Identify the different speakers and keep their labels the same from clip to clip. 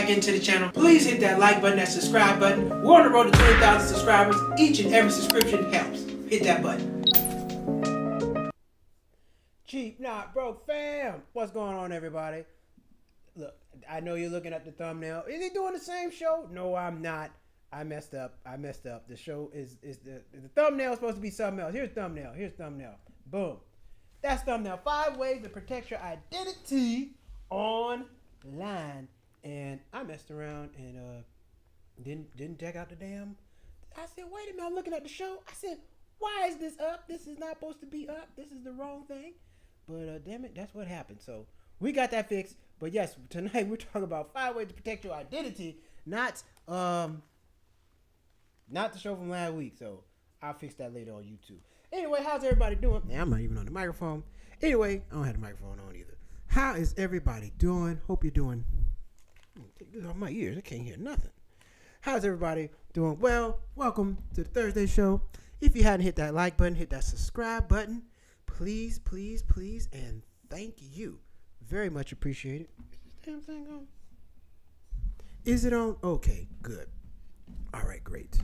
Speaker 1: back into the channel, please hit that like button, that subscribe button. We're on the road to 20,000 subscribers. Each and every subscription helps. Hit that button. Cheap, not broke fam. What's going on, everybody? Look, I know you're looking at the thumbnail. Is he doing the same show? No, I'm not. I messed up. The show is the thumbnail is supposed to be something else. Here's thumbnail. Boom. That's thumbnail. 5 ways to protect your identity online. And I messed around and didn't check out the damn. I said, wait a minute, I'm looking at the show. I said, why is this up? This is not supposed to be up. This is the wrong thing. But damn it, that's what happened. So we got that fixed. But yes, tonight we're talking about 5 ways to protect your identity, not the show from last week. So I'll fix that later on YouTube. Anyway, how's everybody doing? Yeah, I'm not even on the microphone. Anyway, I don't have the microphone on either. How is everybody doing? Hope you're doing. Take this off my ears. I can't hear nothing. How's everybody doing? Well, welcome to the Thursday show. If you hadn't hit that like button, hit that subscribe button. Please, please, please, and thank you. Very much appreciated. Is this damn thing on? Is it on? Okay, good. All right, great.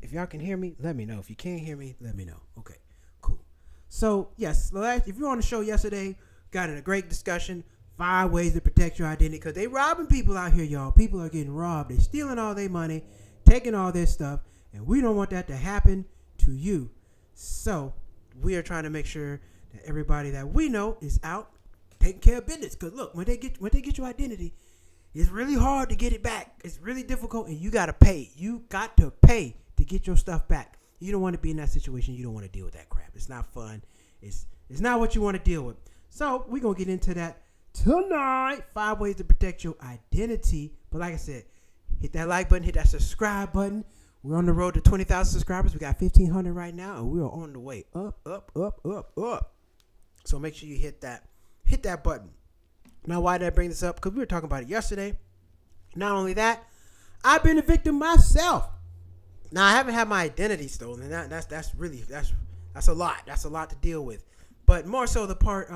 Speaker 1: If y'all can hear me, let me know. If you can't hear me, let me know. Okay, cool. So, yes, if you were on the show yesterday, got in a great discussion. 5 ways to protect your identity, because they robbing people out here, y'all. People are getting robbed. They're stealing all their money, taking all their stuff, and we don't want that to happen to you. So we are trying to make sure that everybody that we know is out taking care of business. Because look, when they get your identity, it's really hard to get it back. It's really difficult, and you got to pay. You got to pay to get your stuff back. You don't want to be in that situation. You don't want to deal with that crap. It's not fun. It's not what you want to deal with. So we're going to get into that tonight. 5 ways to protect your identity. But like I said, hit that like button, hit that subscribe button. We're on the road to 20,000 subscribers. We got 1,500 right now, and we are on the way up. So make sure you hit that button. Now, why did I bring this up? Because we were talking about it yesterday. Not only that, I've been a victim myself. Now, I haven't had my identity stolen. That's a lot. That's a lot to deal with. But more so the part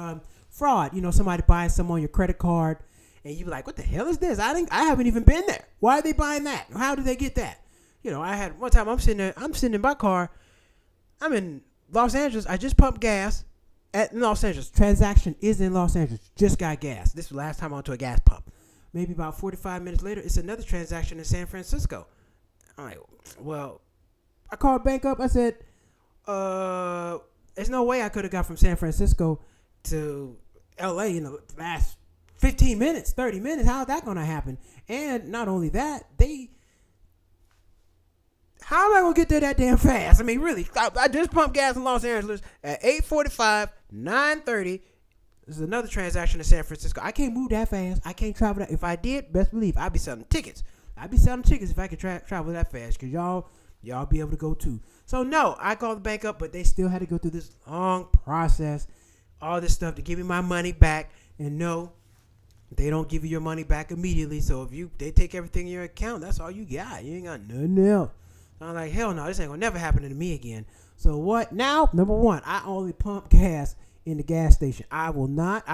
Speaker 1: fraud. You know, somebody buying something on your credit card, and you be like, "What the hell is this? I haven't even been there. Why are they buying that? How did they get that?" You know, I had one time I'm sitting in my car. I'm in Los Angeles. I just pumped gas at Los Angeles. Transaction is in Los Angeles. Just got gas. This was the last time I went to a gas pump. Maybe about 45 minutes later, it's another transaction in San Francisco. I'm like, well, I called bank up. I said, there's no way I could have got from San Francisco to LA in the last 15 minutes, 30 minutes. How's that going to happen? And not only that, how am I going to get there that damn fast? I mean, really, I just pumped gas in Los Angeles at 8:45, 9:30. This is another transaction in San Francisco. I can't move that fast. I can't travel that. If I did, best believe I'd be selling tickets. I'd be selling tickets if I could travel that fast, because y'all be able to go too. So, no, I called the bank up, but they still had to go through this long process, all this stuff to give me my money back. And no, they don't give you your money back immediately. So if they take everything in your account, that's all you got. You ain't got nothing else. I'm like, hell no, this ain't gonna never happen to me again. So what now? Number one, I only pump gas in the gas station. I will not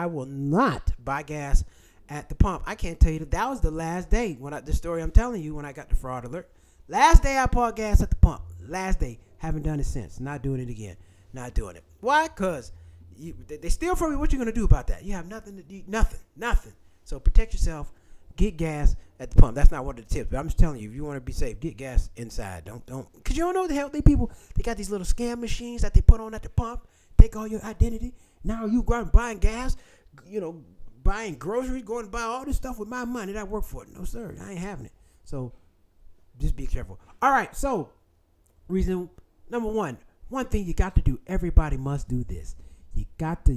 Speaker 1: buy gas at the pump. I can't tell you that was the last day the story I'm telling you when I got the fraud alert. Last day I bought gas at the pump. Last day. Haven't done it since. Not doing it again. Not doing it. Why? Because they steal from you. What you gonna do about that? You have nothing to do. Nothing. So protect yourself. Get gas at the pump. That's not one of the tips, but I'm just telling you, if you want to be safe, get gas inside. Don't, because you don't know what the hell they people. They got these little scam machines that they put on at the pump. Take all your identity. Now you go out and buying gas. You know, buying groceries, going to buy all this stuff with my money that I work for. No sir, I ain't having it. So just be careful. All right. So reason number one thing you got to do. Everybody must do this. You got to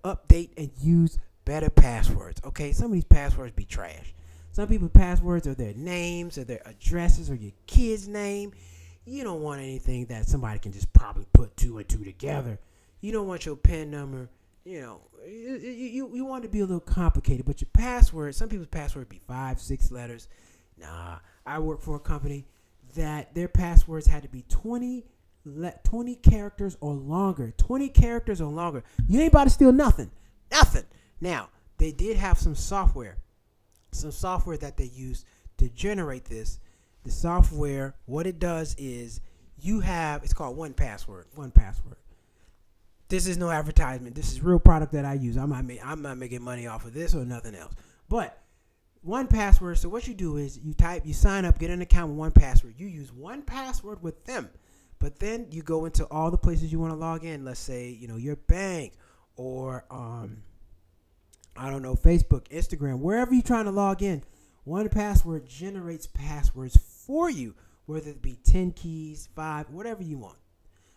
Speaker 1: update and use better passwords. Okay, some of these passwords be trash. Some people's passwords are their names or their addresses or your kid's name. You don't want anything that somebody can just probably put 2 and 2 together. You don't want your PIN number. You know, you want it to be a little complicated. But your password, some people's password be 5, 6 letters. Nah, I work for a company that their passwords had to be 20 characters or longer. 20 characters or longer. You ain't about to steal nothing. Now, they did have some software that they use to generate this. The software, what it does is it's called 1Password. 1Password. This is no advertisement. This is real product that I use. I'm not making money off of this or nothing else. But 1Password. So what you do is you sign up, get an account with 1Password. You use 1Password with them, but then you go into all the places you want to log in. Let's say your bank or I don't know, Facebook, Instagram, wherever you're trying to log in. 1Password generates passwords for you, whether it be 10 keys, 5, whatever you want.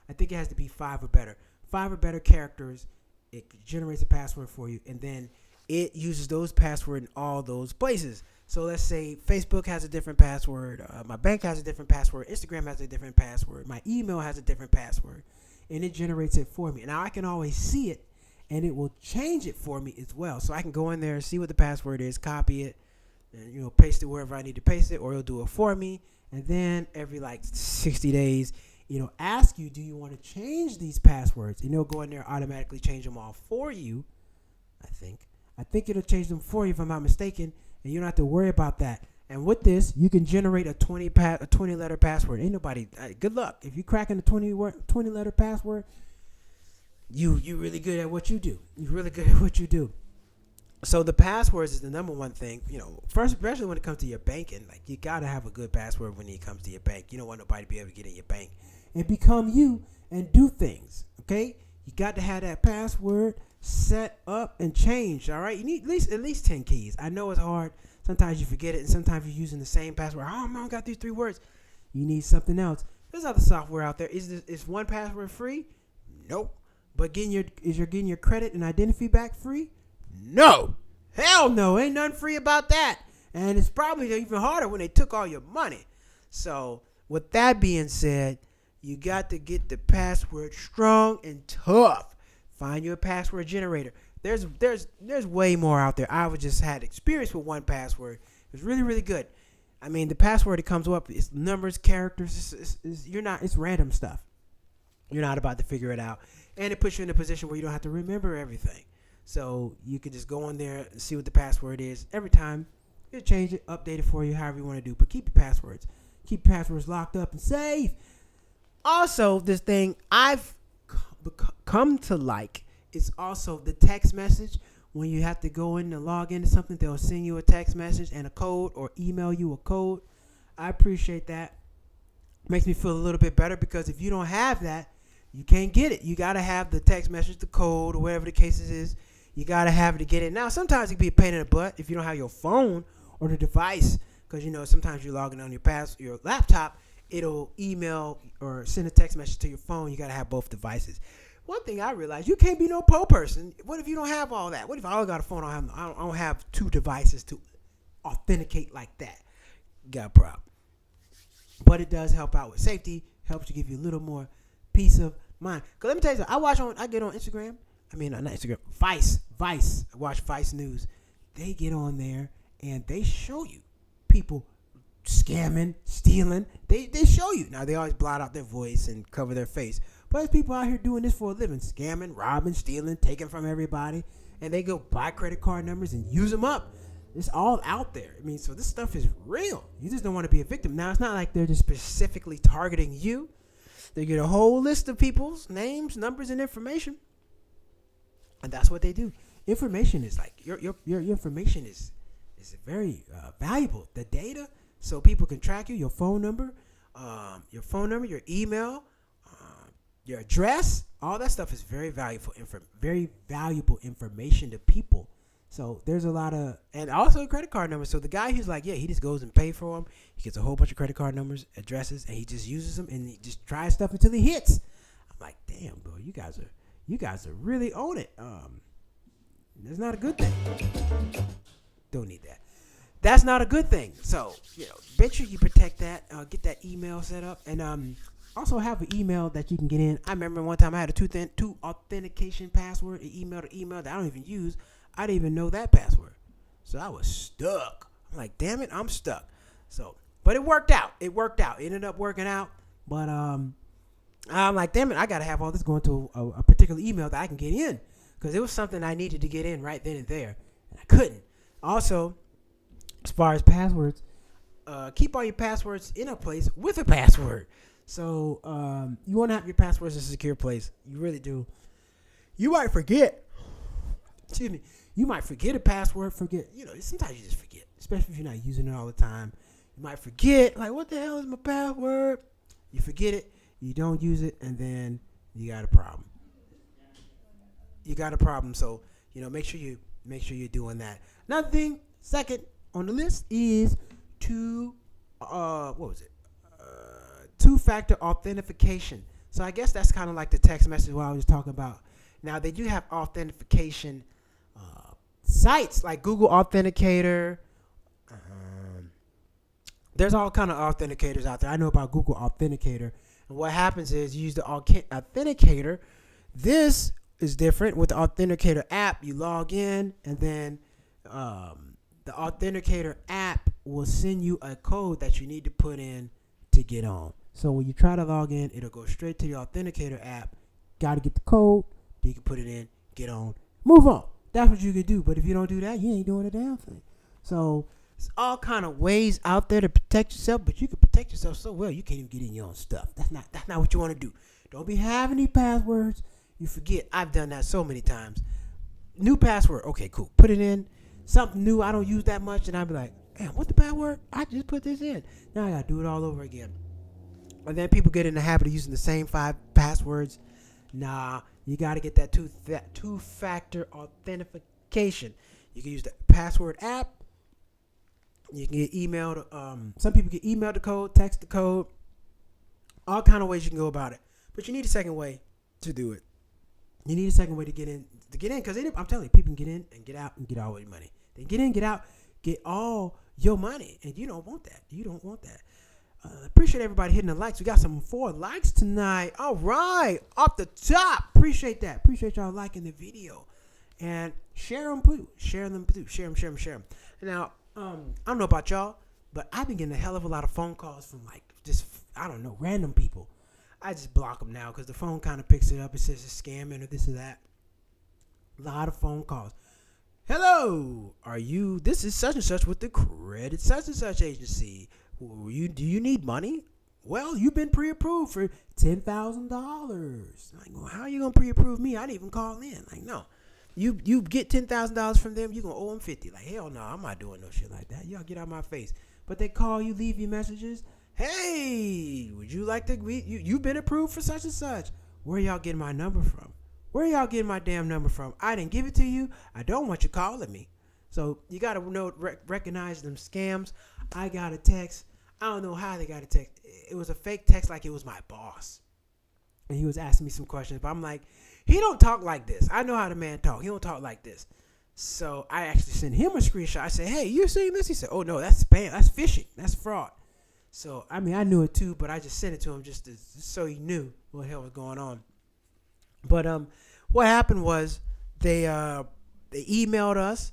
Speaker 1: I think it has to be 5 or better. 5 or better characters. It generates a password for you, and then it uses those passwords in all those places. So let's say Facebook has a different password, my bank has a different password, Instagram has a different password, my email has a different password, and it generates it for me. Now I can always see it, and it will change it for me as well. So I can go in there, see what the password is, copy it, and paste it wherever I need to paste it, or it'll do it for me. And then every 60 days, ask you, do you want to change these passwords? And it'll go in there, automatically change them all for you. I think it'll change them for you if I'm not mistaken, and you don't have to worry about that. And with this, you can generate a 20-letter password. Ain't nobody. Good luck if you cracking a 20-letter password. You really good at what you do. You're really good at what you do. So the passwords is the number one thing. First, especially when it comes to your banking, you gotta have a good password when it comes to your bank. You don't want nobody to be able to get in your bank and become you and do things. Okay, you got to have that password set up and changed. All right, you need at least 10 keys. I know it's hard. Sometimes you forget it, and sometimes you're using the same password. Oh man, I got these 3 words. You need something else. There's other software out there. Is 1Password free? Nope. But is getting your credit and identity back free? No. Hell no. Ain't nothing free about that. And it's probably even harder when they took all your money. So with that being said, you got to get the password strong and tough. Find your password generator. There's way more out there. I just had experience with 1Password. It was really, really good. I mean, the password it comes up is numbers, characters. It's random stuff. You're not about to figure it out. And it puts you in a position where you don't have to remember everything. So you can just go on there and see what the password is. Every time, you change it, update it for you, however you want to do. But keep your passwords. Keep your passwords locked up and safe. Also, this thing I've come to like is also the text message. When you have to go in and log into something, they'll send you a text message and a code or email you a code. I appreciate that. Makes me feel a little bit better because if you don't have that, you can't get it. You got to have the text message, the code, or whatever the case is. You got to have it to get it. Now, sometimes it can be a pain in the butt if you don't have your phone or the device because, sometimes you're logging on your laptop. It'll email or send a text message to your phone. You got to have both devices. One thing I realized, you can't be no po person. What if you don't have all that? What if I only got a phone? I don't have 2 devices to authenticate like that. Got a problem. But it does help out with safety. Helps to give you a little more peace of mind. Cause let me tell you something. I get on Instagram. I mean, not Instagram. Vice. I watch Vice News. They get on there and they show you people scamming, stealing. They show you. Now they always blot out their voice and cover their face. But there's people out here doing this for a living, scamming, robbing, stealing, taking from everybody, and they go buy credit card numbers and use them up. It's all out there. I mean, so this stuff is real. You just don't want to be a victim. Now, it's not like they're just specifically targeting you. They get a whole list of people's names, numbers, and information, and that's what they do. Information is like your information is very valuable. The data, so people can track you. Your phone number, your email, your address, all that stuff is very valuable information to people. So there's a lot of, and also credit card numbers. So the guy who's like, he just goes and pays for them. He gets a whole bunch of credit card numbers, addresses, and he just uses them and he just tries stuff until he hits. I'm like, damn, bro, you guys are really on it. That's not a good thing. Don't need that. That's not a good thing. So, make sure you protect that. Get that email set up, and also have an email that you can get in. I remember one time I had a two authentication password, an email to email that I don't even use. I didn't even know that password. So I was stuck. I'm like, damn it, I'm stuck. So, but it worked out. It ended up working out. But I'm like, damn it, I got to have all this going to a particular email that I can get in. Because it was something I needed to get in right then and there. I couldn't. Also, as far as passwords, keep all your passwords in a place with a password. So you want to have your passwords in a secure place. You really do. You might forget. Excuse me. You might forget a password. Sometimes you just forget, especially if you're not using it all the time. You might forget, like, what the hell is my password? You forget it. You don't use it, and then you got a problem. So make sure you're doing that. Another thing, second on the list is two-factor authentication. So I guess that's kind of like the text message what I was talking about. Now they do have authentication sites like Google Authenticator. There's all kind of authenticators out there. I know about Google Authenticator. And what happens is you use the authenticator. This is different with the Authenticator app. You log in, and then the Authenticator app will send you a code that you need to put in to get on. So when you try to log in, it'll go straight to the Authenticator app. Got to get the code. You can put it in, get on, move on. That's what you can do. But if you don't do that, you ain't doing a damn thing. So there's all kind of ways out there to protect yourself, but you can protect yourself so well you can't even get in your own stuff. That's not what you want to do. Don't be having any passwords. You forget. I've done that so many times. New password. Okay, cool. Put it in. Something new I don't use that much, and I'll be like, damn, what's the password? I just put this in. Now I got to do it all over again. And then people get in the habit of using the same 5 passwords. Nah, you got to get that two-factor authentication. You can use the password app. You can get emailed. Some people get emailed the code, text the code. All kind of ways you can go about it. But you need a second way to do it. You need a second way to get in. Because I'm telling you, people can get in and get out and get all your money. They get in, get out, get all your money. And you don't want that. Appreciate everybody hitting the likes. We got some 4 likes tonight. All right. Off the top. Appreciate that. Appreciate y'all liking the video. And share them, too. Share them. Now, I don't know about y'all, but I've been getting a hell of a lot of phone calls from random people. I just block them now because the phone kind of picks it up. It says it's scamming or this or that. A lot of phone calls. Hello, this is such and such with the credit such and such agency. Do you need money? Well, you've been pre-approved for $10,000. Like, well, how are you going to pre-approve me? I didn't even call in. Like, no. You get $10,000 from them, you're going to owe them $50,000. Like, hell no, I'm not doing no shit like that. Y'all get out of my face. But they call you, leave you messages. Hey, would you like to, you've been approved for such and such. Where y'all getting my number from? Where y'all getting my damn number from? I didn't give it to you. I don't want you calling me. So you got to recognize them scams. I got a text. I don't know how they got a text. It was a fake text like it was my boss. And he was asking me some questions. But I'm like, he don't talk like this. I know how the man talk. He don't talk like this. So I actually sent him a screenshot. I said, hey, you seeing this? He said, oh, no, that's spam. That's phishing. That's fraud. So, I knew it too, but I just sent it to him just so he knew what the hell was going on. But what happened was they emailed us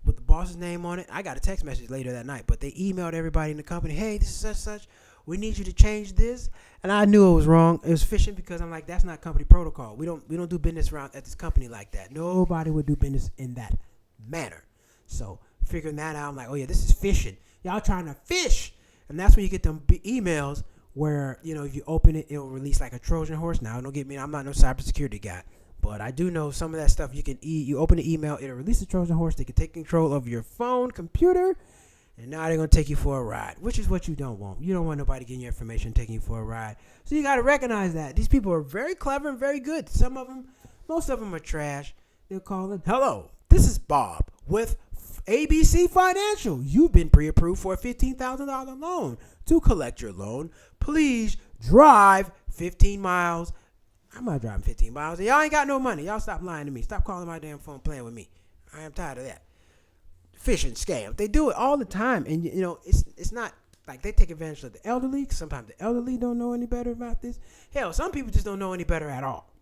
Speaker 1: with the boss's name on it. I got a text message later that night, but they emailed everybody in the company, hey, this is such. We need you to change this. And I knew it was wrong. It was phishing because I'm like, that's not company protocol. We don't do business around at this company like that. Nobody would do business in that manner. So figuring that out, I'm like, oh yeah, this is phishing. Y'all trying to fish. And that's when you get them emails where, if you open it, it'll release like a Trojan horse. Now, don't get me, I'm not no cybersecurity guy. But I do know some of that stuff. You open the email, it'll release a Trojan horse. They can take control of your phone, computer, and now they're going to take you for a ride, which is what you don't want. You don't want nobody getting your information, taking you for a ride. So you got to recognize that. These people are very clever and very good. Most of them are trash. They'll call in, hello, this is Bob with ABC Financial. You've been pre-approved for a $15,000 loan. To collect your loan, please drive 15 miles. I'm not driving 15 miles. Y'all ain't got no money. Y'all stop lying to me. Stop calling my damn phone playing with me. I am tired of that. Phishing scam. They do it all the time. And, it's not like they take advantage of the elderly. Sometimes the elderly don't know any better about this. Hell, some people just don't know any better at all.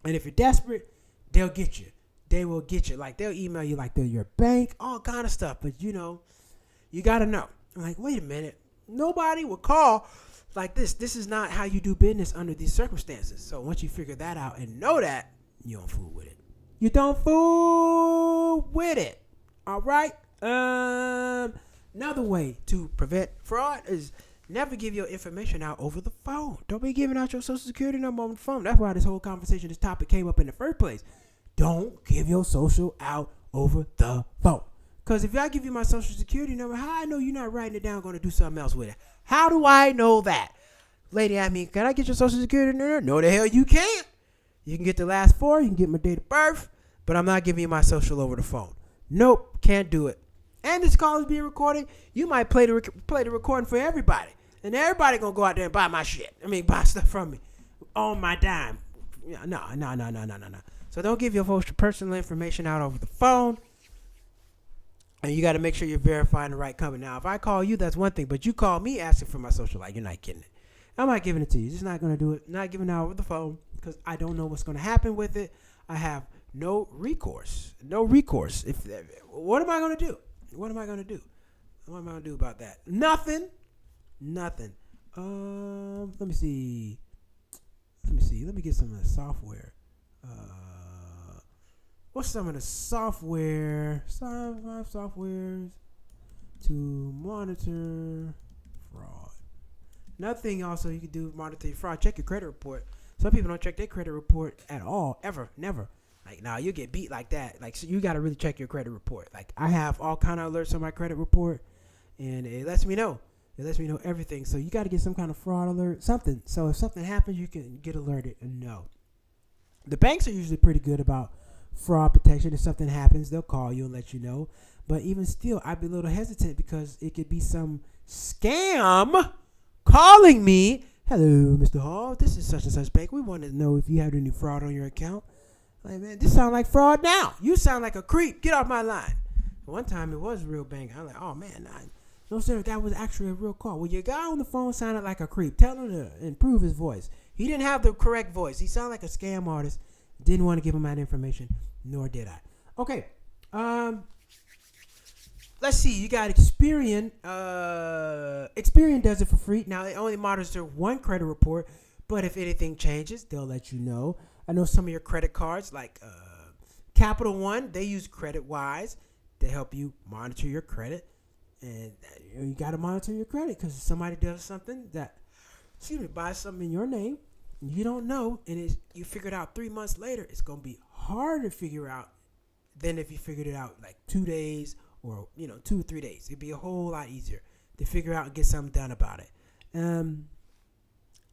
Speaker 1: And if you're desperate, they'll get you. They will get you. Like, they'll email you like they're your bank, all kind of stuff. But, you got to know. I'm like, wait a minute. Nobody will call like this. This is not how you do business under these circumstances. So once you figure that out and know that, you don't fool with it. You don't fool with it. All right. Another way to prevent fraud is never give your information out over the phone. Don't be giving out your social security number on the phone. That's why this whole conversation, this topic came up in the first place. Don't give your social out over the phone. Because if I give you my social security number, how I know you're not writing it down going to do something else with it? How do I know that? Lady, I mean, can I get your social security number? No, the hell you can't. You can get the last four. You can get my date of birth. But I'm not giving you my social over the phone. Nope, can't do it. And this call is being recorded. You might play the recording for everybody. And everybody going to go out there and buy my shit. I mean, buy stuff from me on my dime. No. So don't give your personal information out over the phone. And you got to make sure you're verifying the right company. Now, if I call you, that's one thing. But you call me asking for my social, like, you're not getting it. I'm not giving it to you. Just not going to do it. Not giving it out over the phone because I don't know what's going to happen with it. I have no recourse. What am I going to do? What am I going to do? What am I going to do about that? Nothing. Let me see. Let me get some of the software. What's some of the softwares to monitor fraud? Another thing also you can do to monitor your fraud, check your credit report. Some people don't check their credit report at all, ever, never. Like, nah, you get beat like that. Like, so you got to really check your credit report. Like, I have all kind of alerts on my credit report, and it lets me know. It lets me know everything. So you got to get some kind of fraud alert, something. So if something happens, you can get alerted and know. The banks are usually pretty good about fraud protection. If something happens, they'll call you and let you know. But even still, I'd be a little hesitant because it could be some scam calling me. Hello, Mr. Hall. This is such and such bank. We want to know if you have any fraud on your account. Like, man, this sounds like fraud now. You sound like a creep. Get off my line. One time it was a real bank. I'm like, oh, man, no, sir, that was actually a real call. Well, your guy on the phone sounded like a creep. Tell him to improve his voice. He didn't have the correct voice. He sounded like a scam artist. Didn't want to give him that information, nor did I. Okay. Let's see. You got Experian. Experian does it for free. Now, it only monitors one credit report, but if anything changes, they'll let you know. I know some of your credit cards, like Capital One, they use CreditWise to help you monitor your credit. And you got to monitor your credit because if somebody does something buys something in your name, and you don't know, and you figure it out 3 months later, it's going to be harder to figure out than if you figured it out like 2 days or 2 or 3 days. It'd be a whole lot easier to figure out and get something done about it.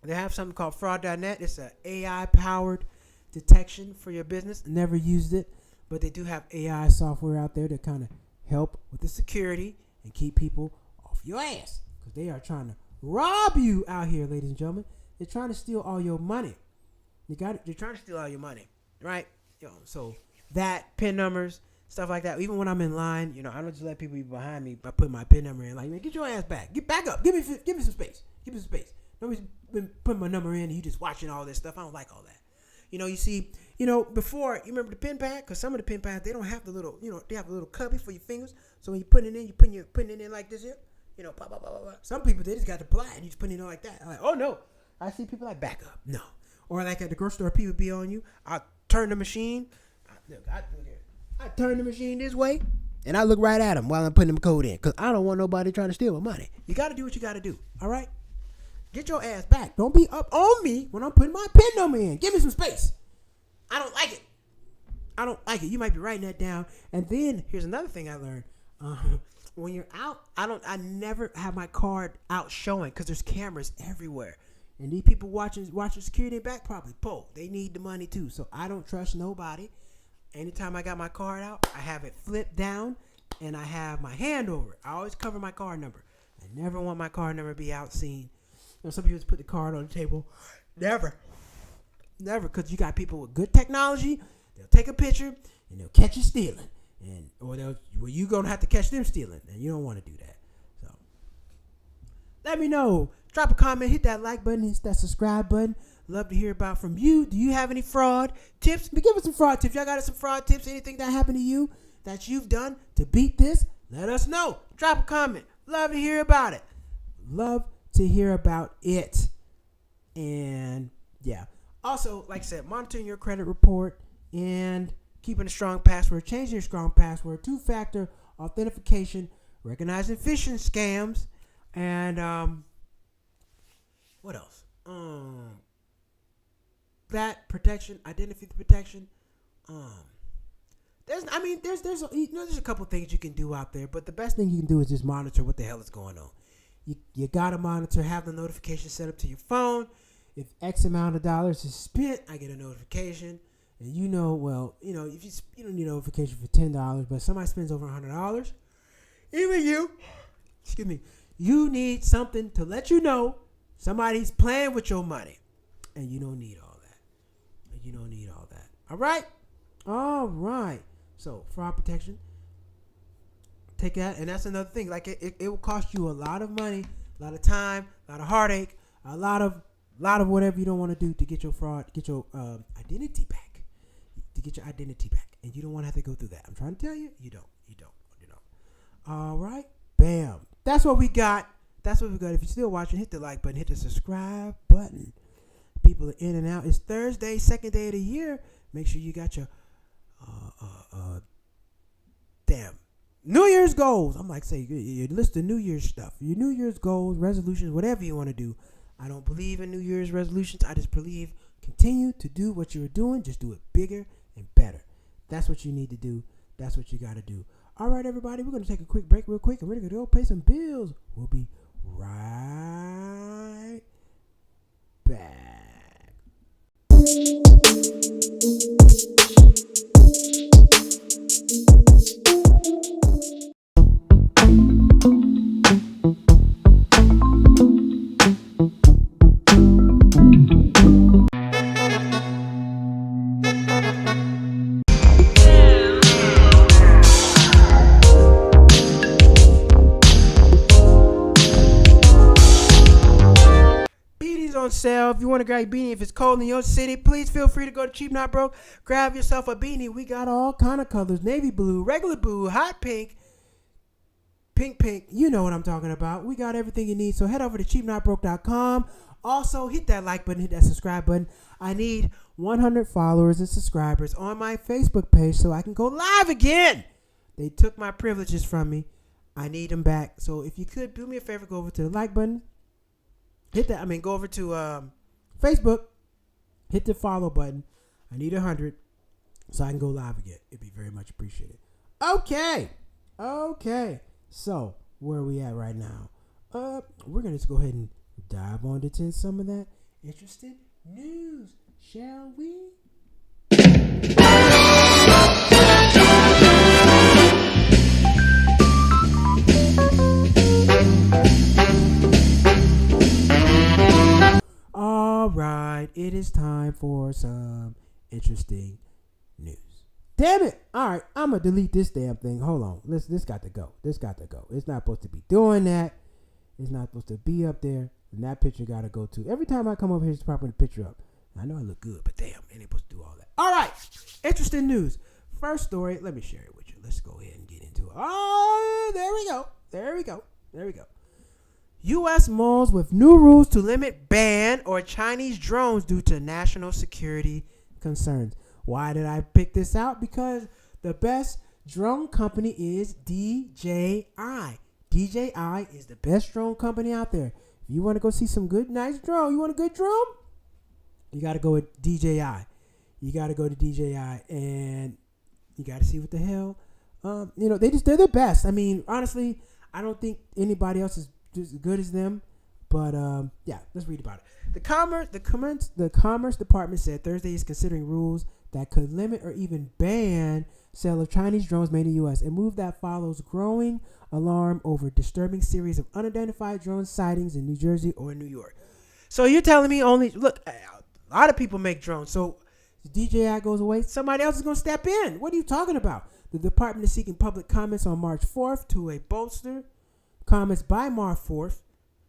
Speaker 1: They have something called fraud.net. It's an AI-powered detection for your business. Never used it, but they do have AI software out there to kind of help with the security and keep people off your ass because they are trying to rob you out here, ladies and gentlemen. They're trying to steal all your money. They're trying to steal all your money, right? So that PIN numbers, stuff like that. Even when I'm in line, I don't just let people be behind me by putting my PIN number in. Like, man, get your ass back. Get back up. Give me some space. Give me some space. Nobody's been putting my number in and you just watching all this stuff. I don't like all that. You see, before, you remember the PIN pad? Because some of the PIN pads, they don't have the little, they have a little cubby for your fingers. So when you put it in, you're putting it in like this here. Pop, pop, pop, pop. Some people, they just got the ply and you just put it in like that. I'm like, oh, no. I see people like, back up. No. Or like at the grocery store, people be on you. I turn the machine. I turn the machine this way, and I look right at them while I'm putting them code in because I don't want nobody trying to steal my money. You got to do what you got to do, all right? Get your ass back. Don't be up on me when I'm putting my PIN number in. Give me some space. I don't like it. You might be writing that down. And then here's another thing I learned. When you're out, I never have my card out showing because there's cameras everywhere. And these people watching security back probably they need the money too. So I don't trust nobody. Anytime I got my card out, I have it flipped down and I have my hand over it. I always cover my card number. I never want my card number to be out seen. Some people just put the card on the table. Never, because you got people with good technology. They'll take a picture and they'll catch you stealing, or you're gonna have to catch them stealing, and you don't want to do that. So let me know. Drop a comment, hit that like button, hit that subscribe button. Love to hear from you. Do you have any fraud tips? Give us some fraud tips. Y'all got some fraud tips? Anything that happened to you that you've done to beat this? Let us know. Drop a comment. Love to hear about it. And yeah. Also, like I said, monitoring your credit report and keeping a strong password, changing your strong password, two-factor authentication, recognizing phishing scams, and what else? That protection, identity protection. There's a couple things you can do out there, but the best thing you can do is just monitor what the hell is going on. You gotta monitor, have the notification set up to your phone. If X amount of dollars is spent, I get a notification. And if you don't need a notification for $10, but somebody spends over $100, even you, you need something to let you know somebody's playing with your money. And you don't need all that. All right. So, fraud protection. Take that. And that's another thing. Like, it will cost you a lot of money, a lot of time, a lot of heartache, a lot of whatever you don't want to do to get your identity back. And you don't want to have to go through that. I'm trying to tell you, you don't. All right. Bam. That's what we got. If you're still watching, hit the like button, hit the subscribe button. People are in and out. It's Thursday, second day of the year. Make sure you got your New Year's goals. I'm like, say, you list the New Year's stuff. Your New Year's goals, resolutions, whatever you want to do. I don't believe in New Year's resolutions. I just believe continue to do what you're doing. Just do it bigger and better. That's what you need to do. That's what you got to do. All right, everybody. We're going to take a quick break real quick, and we're going to go pay some bills. We'll be right back. On sale. If you want to grab a beanie, if it's cold in your city, please feel free to go to Cheap Not Broke. Grab yourself a beanie. We got all kind of colors: navy blue, regular blue, hot pink, pink. You know what I'm talking about. We got everything you need. So head over to cheapnotbroke.com. Also, hit that like button, hit that subscribe button. I need 100 followers and subscribers on my Facebook page so I can go live again. They took my privileges from me. I need them back. So if you could do me a favor, go over to the like button. Go over to Facebook, hit the follow button. I need 100 so I can go live again. It'd be very much appreciated. Okay. So, where are we at right now? We're going to just go ahead and dive on to some of that interesting news, shall we? All right, it is time for some interesting news. Damn it! All right, I'm gonna delete this damn thing. Hold on, this got to go. It's not supposed to be doing that. It's not supposed to be up there. And that picture got to go too. Every time I come over here, it's propping the picture up. I know I look good, but damn, it ain't supposed to do all that. All right, interesting news. First story, let me share it with you. Let's go ahead and get into it. Oh, there we go. U.S. malls with new rules to limit, ban, or Chinese drones due to national security concerns. Why did I pick this out? Because the best drone company is DJI. DJI is the best drone company out there. If you want to go see some good, nice drone, you want a good drone? You got to go with DJI. You got to go to DJI and you got to see what the hell. They're the best. I mean, honestly, I don't think anybody else is as good as them. But let's read about it. The Commerce Department said Thursday is considering rules that could limit or even ban sale of Chinese drones made in the U.S. A move that follows growing alarm over disturbing series of unidentified drone sightings in New Jersey or New York. So you're telling me a lot of people make drones. So DJI goes away, somebody else is going to step in. What are you talking about? The department is seeking public comments on March 4th by March 4th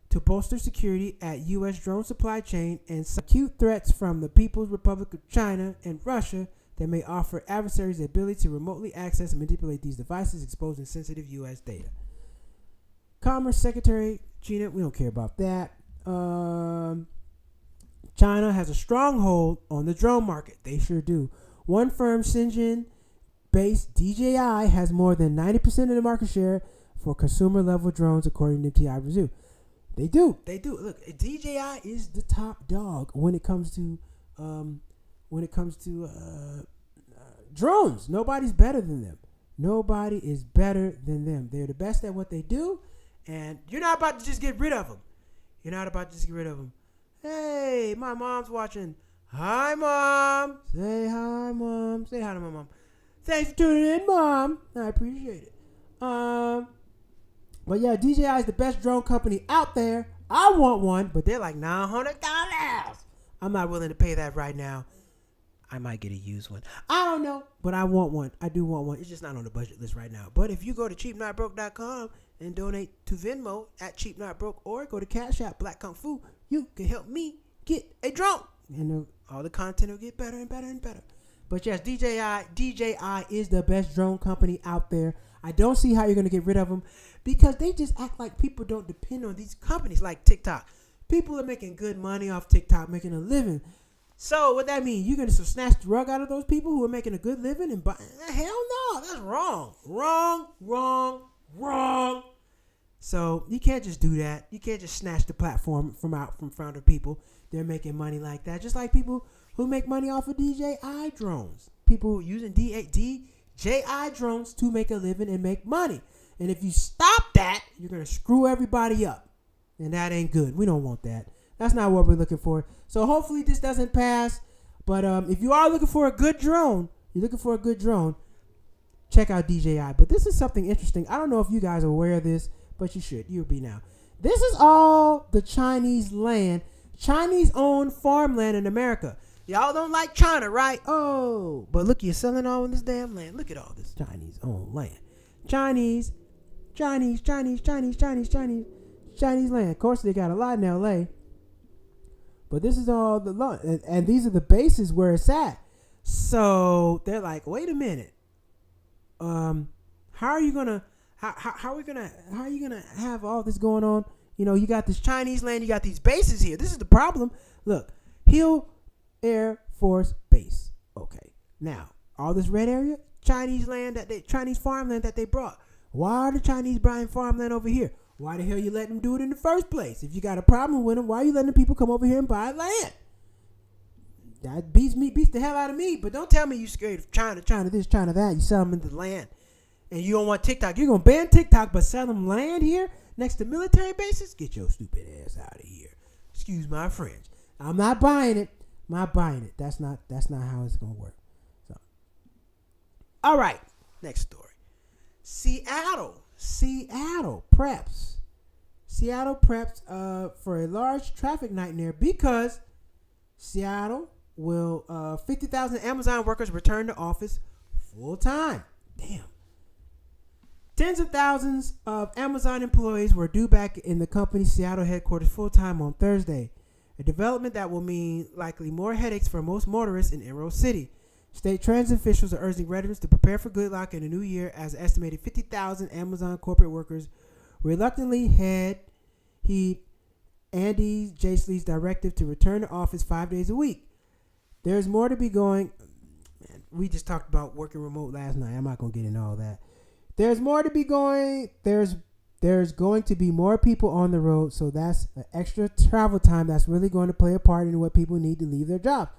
Speaker 1: to bolster security at U.S. drone supply chain and some acute threats from the People's Republic of China and Russia that may offer adversaries the ability to remotely access and manipulate these devices, exposing sensitive U.S. data. Commerce Secretary Gina, we don't care about that. China has a stronghold on the drone market. They sure do. One firm, Shenzhen
Speaker 2: base, DJI has more than 90% of the market share for consumer-level drones, according to MTI Brazil. They do. Look, DJI is the top dog when it comes to drones. Nobody's better than them. Nobody is better than them. They're the best at what they do, and you're not about to just get rid of them. Hey, my mom's watching. Hi, Mom. Say hi, Mom. Say hi to my mom. Thanks for tuning in, Mom. I appreciate it. But yeah, DJI is the best drone company out there. I want one, but they're like $900. I'm not willing to pay that right now. I might get a used one. I don't know, but I want one. I do want one. It's just not on the budget list right now. But if you go to cheapnotbroke.com and donate to Venmo at cheapnotbroke or go to Cash App Black Kung Fu, you can help me get a drone. And all the content will get better and better and better. But yes, DJI is the best drone company out there. I don't see how you're going to get rid of them because they just act like people don't depend on these companies like TikTok. People are making good money off TikTok, making a living. So what that mean? You're going to snatch the rug out of those people who are making a good living and buy? Hell no, that's wrong. Wrong. So you can't just do that. You can't just snatch the platform from front of people. They're making money like that. Just like people who make money off of DJI drones. People using DJI drones to make a living and make money. And if you stop that, you're going to screw everybody up. And that ain't good. We don't want that. That's not what we're looking for. So hopefully this doesn't pass. But if you are looking for a good drone, check out DJI. But this is something interesting. I don't know if you guys are aware of this, but you should. You'll be now. This is all the Chinese land, Chinese-owned farmland in America. Y'all don't like China, right? Oh, but look, you're selling all this damn land. Look at all this Chinese-owned land. Chinese land. Of course, they got a lot in L.A., but this is all the law, and these are the bases where it's at. So they're like, wait a minute. How are you gonna have all this going on? You know, you got this Chinese land, you got these bases here. This is the problem. Look, Hill Air Force Base. Okay, now all this red area, Chinese farmland that they brought. Why are the Chinese buying farmland over here? Why the hell you letting them do it in the first place? If you got a problem with them, why are you letting the people come over here and buy land? That beats the hell out of me. But don't tell me you scared of China this, China that. You sell them the land. And you don't want TikTok. You're going to ban TikTok but sell them land here next to military bases? Get your stupid ass out of here. Excuse my French. I'm not buying it. That's not how it's going to work. So, all right. Next story. Seattle preps for a large traffic nightmare because Seattle will 50,000 Amazon workers return to office full time. Damn. Tens of thousands of Amazon employees were due back in the company's Seattle headquarters full time on Thursday, a development that will mean likely more headaches for most motorists in Emerald City. State transit officials are urging residents to prepare for good luck in the new year as an estimated 50,000 Amazon corporate workers reluctantly heed Andy Jasley's directive to return to office 5 days a week. There's more to be going. Man, we just talked about working remote last night. I'm not going to get into all that. There's more to be going. There's going to be more people on the road, so that's an extra travel time that's really going to play a part in what people need to leave their job.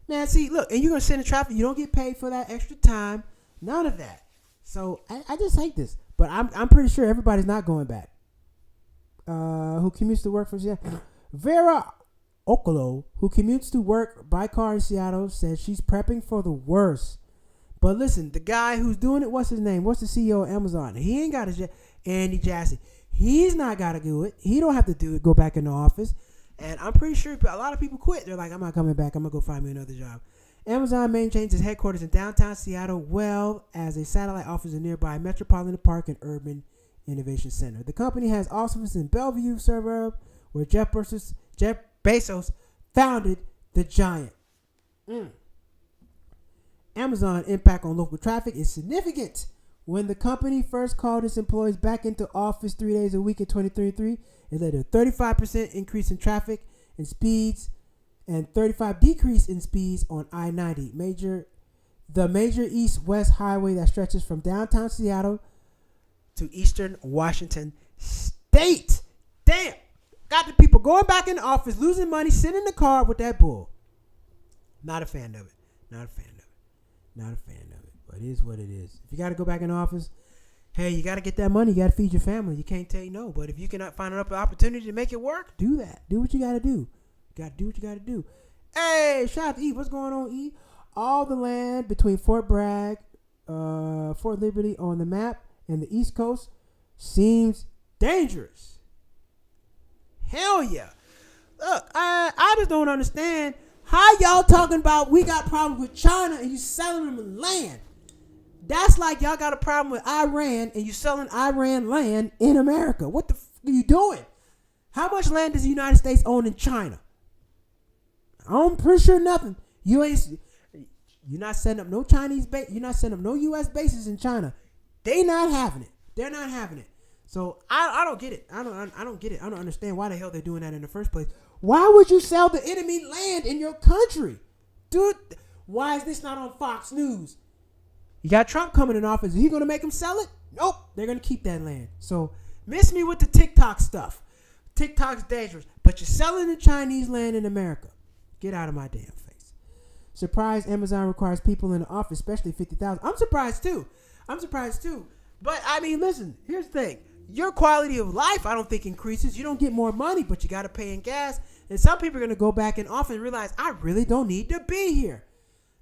Speaker 2: Man, see, look, and you're going to sit in traffic. You don't get paid for that extra time. None of that. So I just hate this. But I'm pretty sure everybody's not going back. Who commutes to work from Seattle? Vera Okolo, who commutes to work by car in Seattle, says she's prepping for the worst. But listen, the guy who's doing it, what's his name? What's the CEO of Amazon? He ain't got his Andy Jassy. He's not got to do it. He don't have to do it. Go back in the office. And I'm pretty sure a lot of people quit. They're like, I'm not coming back. I'm going to go find me another job. Amazon maintains its headquarters in downtown Seattle, well as a satellite office in nearby Metropolitan Park and Urban Innovation Center. The company has offices in Bellevue suburb, where Jeff Bezos founded the giant. Amazon impact on local traffic is significant. When the company first called its employees back into office 3 days a week in 2023, it led to a 35% increase in traffic and speeds and 35% decrease in speeds on I-90, major the major east-west highway that stretches from downtown Seattle to eastern Washington State. Damn. Got the people going back in the office, losing money, sitting in the car with that bull. Not a fan of it. Not a fan of it. Not a fan of it. But it is what it is. If you got to go back in the office, hey, you got to get that money. You got to feed your family. You can't say no. But if you cannot find an opportunity to make it work, do that. Do what you got to do. You got to do what you got to do. Hey, shout out to E. What's going on, E? All the land between Fort Bragg, Fort Liberty on the map and the East Coast seems dangerous. Hell yeah. Look, I just don't understand how y'all talking about we got problems with China and you selling them land. That's like y'all got a problem with Iran and you selling Iran land in America. What the f are you doing? How much land does the United States own in China? I'm pretty sure nothing. You're not setting up no Chinese base. You're not setting up no U.S. bases in China. They not having it. They're not having it. So I don't get it. I don't get it. I don't understand why the hell they're doing that in the first place. Why would you sell the enemy land in your country? Dude, why is this not on Fox News? You got Trump coming in office. Are you going to make him sell it? Nope. They're going to keep that land. So miss me with the TikTok stuff. TikTok's dangerous. But you're selling the Chinese land in America. Get out of my damn face. Surprise, Amazon requires people in the office, especially 50,000. I'm surprised too. But I mean, listen, here's the thing. Your quality of life, I don't think increases. You don't get more money, but you got to pay in gas. And some people are going to go back in office and realize, I really don't need to be here.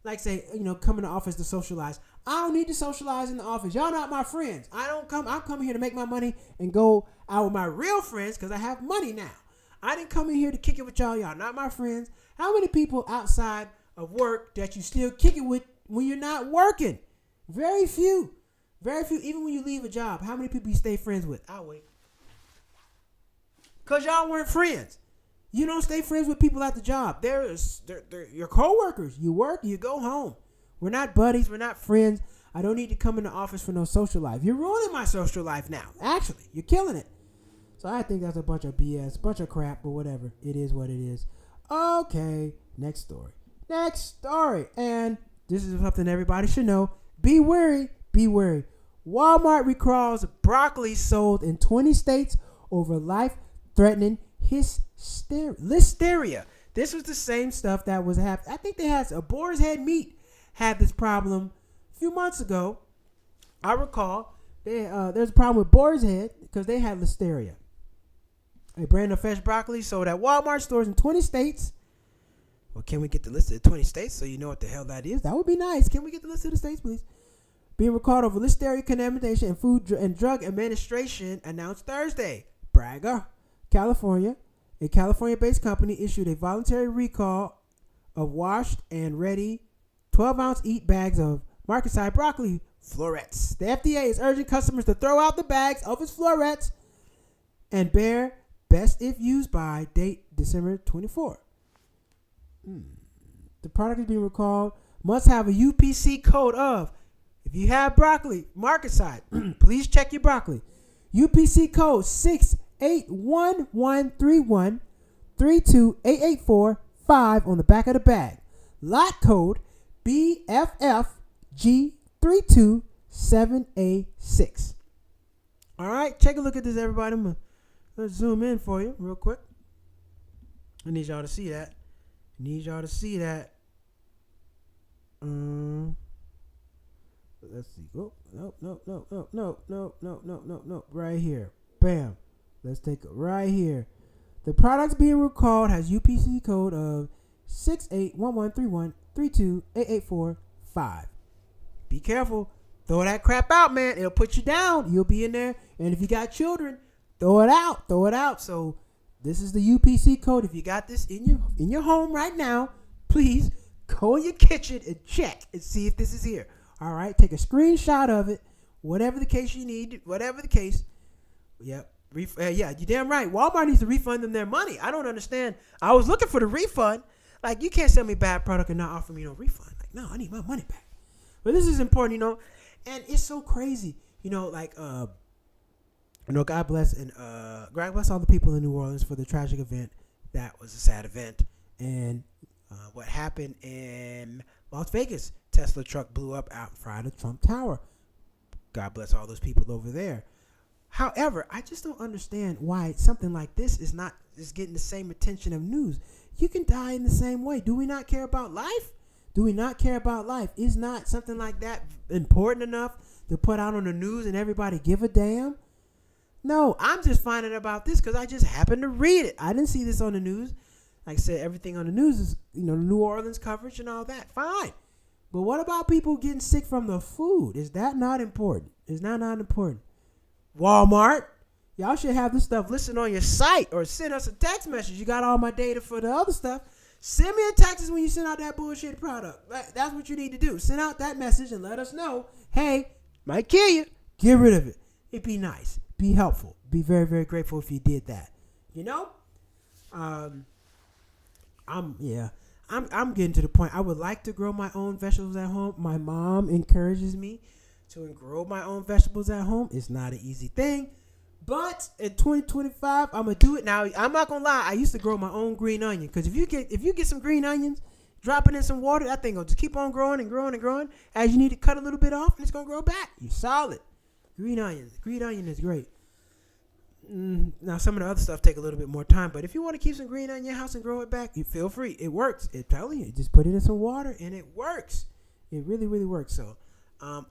Speaker 2: Like say, come in the office to socialize. I don't need to socialize in the office. Y'all not my friends. I'm coming here to make my money and go out with my real friends because I have money now. I didn't come in here to kick it with y'all. Y'all not my friends. How many people outside of work that you still kick it with when you're not working? Very few. Very few. Even when you leave a job, how many people you stay friends with? I'll wait. Because y'all weren't friends. You don't stay friends with people at the job. They're your coworkers. You work, you go home. We're not buddies. We're not friends. I don't need to come in the office for no social life. You're ruining my social life now. Actually, you're killing it. So I think that's a bunch of BS, bunch of crap, but whatever. It is what it is. Okay, next story. And this is something everybody should know. Be wary. Be wary. Walmart recalls broccoli sold in 20 states over life-threatening listeria. This was the same stuff that was happening. I think they had a Boar's Head meat had this problem a few months ago. I recall there's a problem with Boar's Head because they had listeria. A brand of fresh broccoli sold at Walmart stores in 20 states. Well, can we get the list of the 20 states so you know what the hell that is? That would be nice. Can we get the list of the states, please? Being recalled over listeria contamination and Food and Drug Administration announced Thursday. Braga, California. A California-based company issued a voluntary recall of washed and ready 12-ounce eat bags of market-side broccoli florets. The FDA is urging customers to throw out the bags of its florets and bear best if used by date December 24. The product is being recalled. Must have a UPC code of, if you have broccoli, market side, please check your broccoli. UPC code 681131328845 on the back of the bag. Lot code BFFG327A6. All right, take a look at this, everybody. Let's zoom in for you real quick. I need y'all to see that. Let's see. Oh, no. Right here. Bam. Let's take it right here. The products being recalled has UPC code of 681131328845. Be careful. Throw that crap out, man. It'll put you down. You'll be in there. And if you got children, throw it out. So this is the UPC code. If you got this in your home right now, please go in your kitchen and check and see if this is here. All right, take a screenshot of it. Whatever the case you need, whatever the case. Yep. Yeah, you're damn right. Walmart needs to refund them their money. I don't understand. I was looking for the refund. Like, you can't sell me bad product and not offer me no refund. Like, no, I need my money back. But this is important, and it's so crazy. God bless God bless all the people in New Orleans for the tragic event. That was a sad event. And what happened in Las Vegas Tesla truck blew up out in front of the Trump Tower. God bless all those people over there. However, I just don't understand why something like this is getting the same attention of news. You can die in the same way. Do we not care about life? Do we not care about life? Is not something like that important enough to put out on the news and everybody give a damn? No, I'm just finding about this because I just happened to read it. I didn't see this on the news. Like I said, everything on the news is, New Orleans coverage and all that. Fine. But what about people getting sick from the food? Is that not important? Is that not important? Walmart, y'all should have this stuff listed on your site or send us a text message. You got all my data for the other stuff. Send me a text when you send out that bullshit product. That's what you need to do. Send out that message and let us know, hey, might kill you. Get rid of it. It'd be nice. Be helpful. Be very, very grateful if you did that. I'm getting to the point. I would like to grow my own vegetables at home. My mom encourages me to grow my own vegetables at home. It's not an easy thing, but in 2025, I'm gonna do it. Now, I'm not gonna lie. I used to grow my own green onion because if you get some green onions, drop it in some water, that thing will just keep on growing and growing and growing. As you need to cut a little bit off, and it's gonna grow back. You're solid. Green onion is great. Now, some of the other stuff take a little bit more time, but if you want to keep some green onion in your house and grow it back, you feel free. It works. I'm telling you, just put it in some water and it works. It really, really works. So, my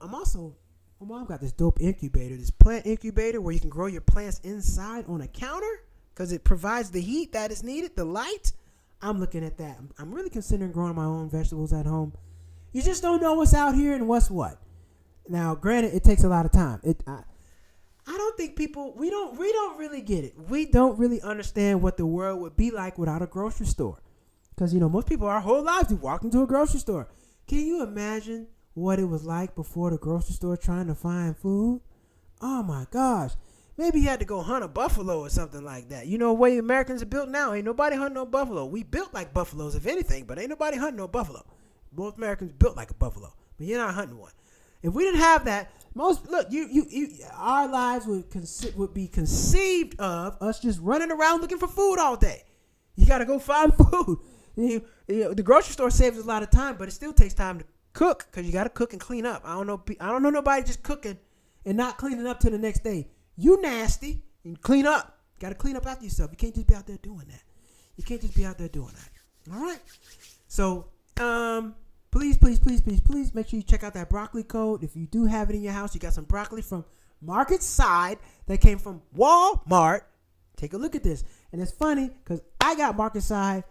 Speaker 2: mom got this dope incubator, this plant incubator where you can grow your plants inside on a counter because it provides the heat that is needed, the light. I'm looking at that. I'm really considering growing my own vegetables at home. You just don't know what's out here and what's what. Now, granted, it takes a lot of time. I don't think we don't really get it. We don't really understand what the world would be like without a grocery store. Because, most people our whole lives we walk into a grocery store. Can you imagine what it was like before the grocery store trying to find food? Oh my gosh. Maybe you had to go hunt a buffalo or something like that. The way Americans are built now, ain't nobody hunting no buffalo. We built like buffaloes, if anything, but ain't nobody hunting no buffalo. Most Americans built like a buffalo, but you're not hunting one. If we didn't have that, our lives would be conceived of us just running around looking for food all day. You got to go find food. The grocery store saves a lot of time, but it still takes time to cook because you got to cook and clean up. I don't know nobody just cooking and not cleaning up till the next day. You nasty. You clean up. Got to clean up after yourself. You can't just be out there doing that. All right. So, please make sure you check out that broccoli code. If you do have it in your house, you got some broccoli from Market Side that came from Walmart. Take a look at this. And it's funny because I got Market Side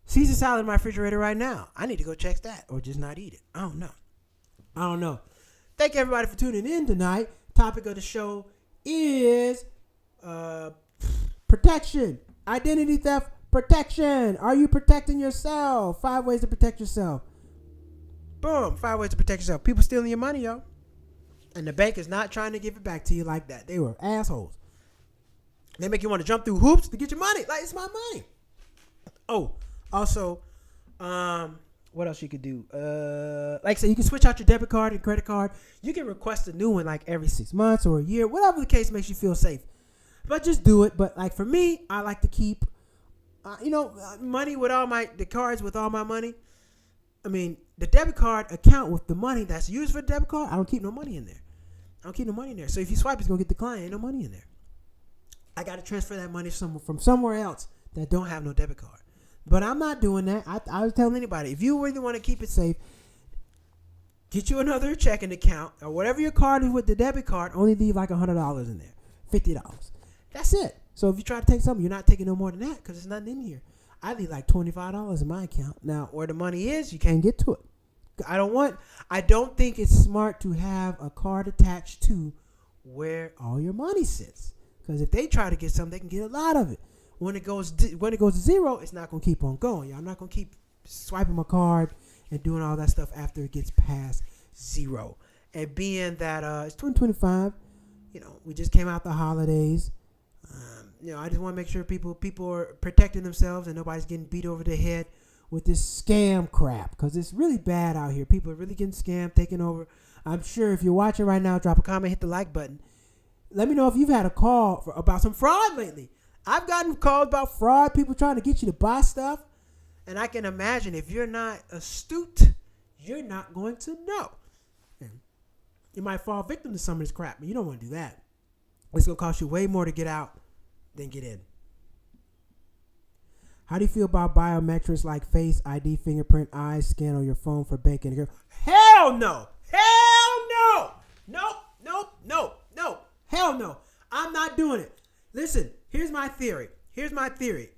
Speaker 2: Caesar salad in my refrigerator right now. I need to go check that or just not eat it. I don't know. Thank you, everybody, for tuning in tonight. Topic of the show is protection. Identity theft protection. Are you protecting yourself? 5 ways to protect yourself. Boom. 5 ways to protect yourself. People stealing your money, yo. And the bank is not trying to give it back to you like that. They were assholes. They make you want to jump through hoops to get your money. Like, it's my money. Oh, also, what else you could do? Like I said, you can switch out your debit card and credit card. You can request a new one like every 6 months or a year. Whatever the case makes you feel safe. But just do it. But like for me, I like to keep, money with the cards with all my money. I mean, the debit card account with the money that's used for the debit card, I don't keep no money in there. So if you swipe, it's going to get declined. Ain't no money in there. I got to transfer that money from somewhere else that don't have no debit card. But I'm not doing that. I was telling anybody, if you really want to keep it safe, get you another checking account or whatever your card is with the debit card, only leave like $100 in there, $50. That's it. So if you try to take something, you're not taking no more than that because there's nothing in here. I leave like $25 in my account. Now, where the money is, you can't get to it. I don't think it's smart to have a card attached to where all your money sits. Because if they try to get something, they can get a lot of it. When it goes to zero, it's not going to keep on going. I'm not going to keep swiping my card and doing all that stuff after it gets past zero. And being that it's 2025, we just came out the holidays. I just want to make sure people are protecting themselves and nobody's getting beat over the head with this scam crap because it's really bad out here. People are really getting scammed, taken over. I'm sure if you're watching right now, drop a comment, hit the like button. Let me know if you've had a call about some fraud lately. I've gotten calls about fraud, people trying to get you to buy stuff. And I can imagine if you're not astute, you're not going to know. And you might fall victim to some of this crap, but you don't want to do that. It's going to cost you way more to get out than get in. How do you feel about biometrics like Face ID, fingerprint, eyes scan on your phone for banking? Hell no. Hell no. Nope. Nope. Nope. Nope. Hell no. I'm not doing it. Listen, here's my theory. Here's my theory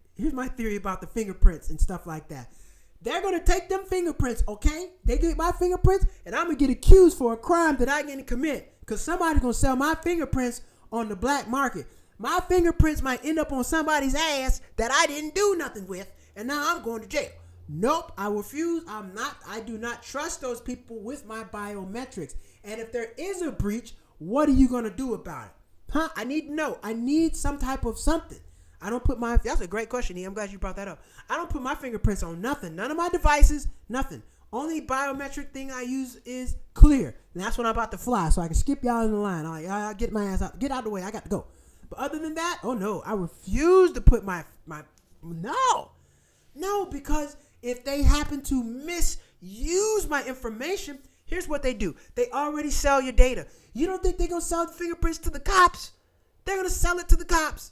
Speaker 2: about the fingerprints and stuff like that. They're going to take them fingerprints, okay? They get my fingerprints, and I'm going to get accused for a crime that I didn't commit because somebody's going to sell my fingerprints on the black market. My fingerprints might end up on somebody's ass that I didn't do nothing with, and now I'm going to jail. Nope, I refuse. I do not trust those people with my biometrics. And if there is a breach, what are you going to do about it? Huh? I need to know. I need some type of something. I don't put my, that's a great question, E. I'm glad you brought that up. I don't put my fingerprints on nothing. None of my devices, nothing. Only biometric thing I use is Clear. And that's when I'm about to fly, so I can skip y'all in the line. I'm like, I'll get my ass out. Get out of the way. I got to go. But other than that, oh no, I refuse to put no, because if they happen to misuse my information, here's what they do. They already sell your data. You don't think they're going to sell the fingerprints to the cops? They're going to sell it to the cops.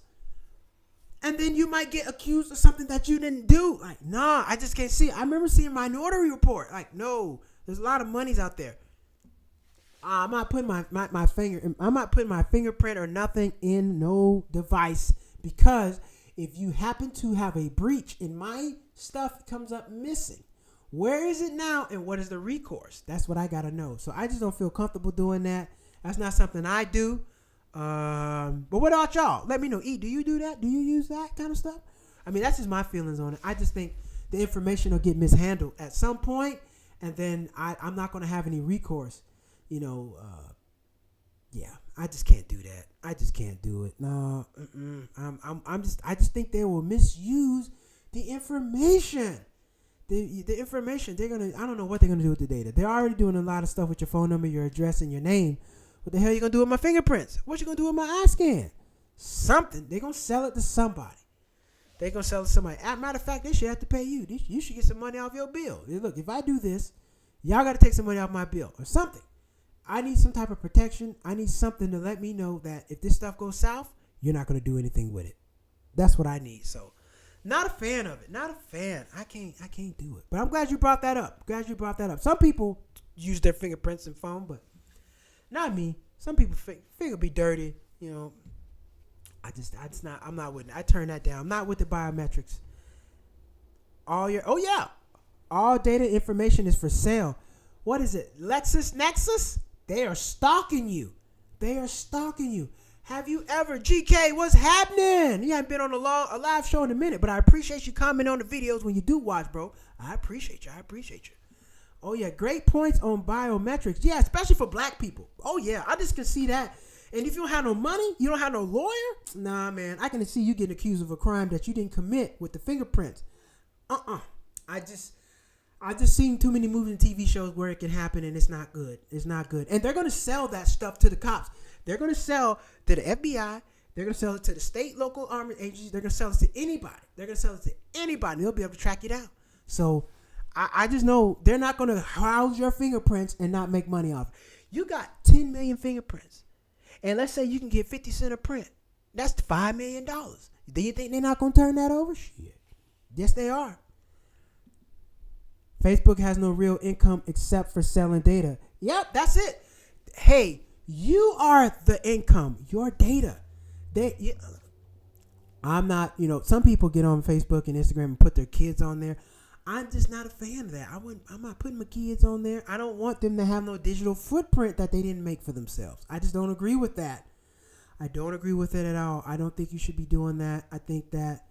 Speaker 2: And then you might get accused of something that you didn't do. Like, nah, I just can't see it. I remember seeing Minority Report. Like, no, there's a lot of monies out there. I'm not putting I'm not putting my fingerprint or nothing in no device, because if you happen to have a breach and my stuff comes up missing, where is it now and what is the recourse? That's what I got to know. So I just don't feel comfortable doing that. That's not something I do. But what about y'all? Let me know. E, do you do that? Do you use that kind of stuff? I mean, that's just my feelings on it. I just think the information will get mishandled at some point, and then I'm not going to have any recourse. Yeah, I just can't do that. I just can't do it. No, I just think they will misuse the information. The information, I don't know what they're gonna do with the data. They're already doing a lot of stuff with your phone number, your address, and your name. What the hell are you gonna do with my fingerprints? What you gonna do with my eye scan? Something. They're gonna sell it to somebody. They're gonna sell it to somebody. As a matter of fact, they should have to pay you. You should get some money off your bill. Look, if I do this, y'all gotta take some money off my bill or something. I need some type of protection. I need something to let me know that if this stuff goes south, you're not gonna do anything with it. That's what I need. So, not a fan of it. Not a fan. I can't do it. But I'm glad you brought that up. Some people use their fingerprints and phone, but not me. Some people finger be dirty. I'm not with it. I turn that down. I'm not with the biometrics. All data information is for sale. What is it? LexisNexis? They are stalking you. Have you ever, GK, what's happening? You haven't been on a live show in a minute, but I appreciate you commenting on the videos when you do watch, bro. I appreciate you. Oh, yeah, great points on biometrics. Yeah, especially for black people. Oh, yeah, I just can see that. And if you don't have no money, you don't have no lawyer, nah, man, I can see you getting accused of a crime that you didn't commit with the fingerprints. I just seen too many movies and TV shows where it can happen, and it's not good. And they're going to sell that stuff to the cops. They're going to sell to the FBI. They're going to sell it to the state, local army agencies. They're going to sell it to anybody. They'll be able to track you down. So I just know they're not going to house your fingerprints and not make money off. You got 10 million fingerprints. And let's say you can get 50 cents a print. That's $5 million. Do you think they're not going to turn that over? Shit. Yes, they are. Facebook has no real income except for selling data. Yep, that's it. Hey, you are the income. Your data. I'm not, some people get on Facebook and Instagram and put their kids on there. I'm just not a fan of that. I'm not putting my kids on there. I don't want them to have no digital footprint that they didn't make for themselves. I just don't agree with that. I don't agree with it at all. I don't think you should be doing that. I think that,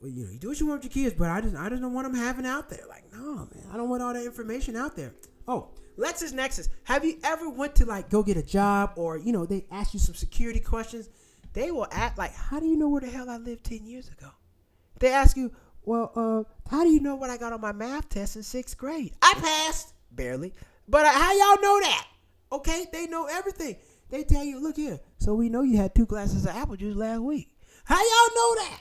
Speaker 2: you do what you want with your kids, but I just don't want them having out there. Like, no, man, I don't want all that information out there. Oh, LexisNexis. Have you ever went to go get a job, or they ask you some security questions? They will act like, how do you know where the hell I lived 10 years ago? They ask you, well, how do you know what I got on my math test in 6th grade? I passed barely, but how y'all know that? Okay, they know everything. They tell you, look here. So we know you had 2 glasses of apple juice last week. How y'all know that?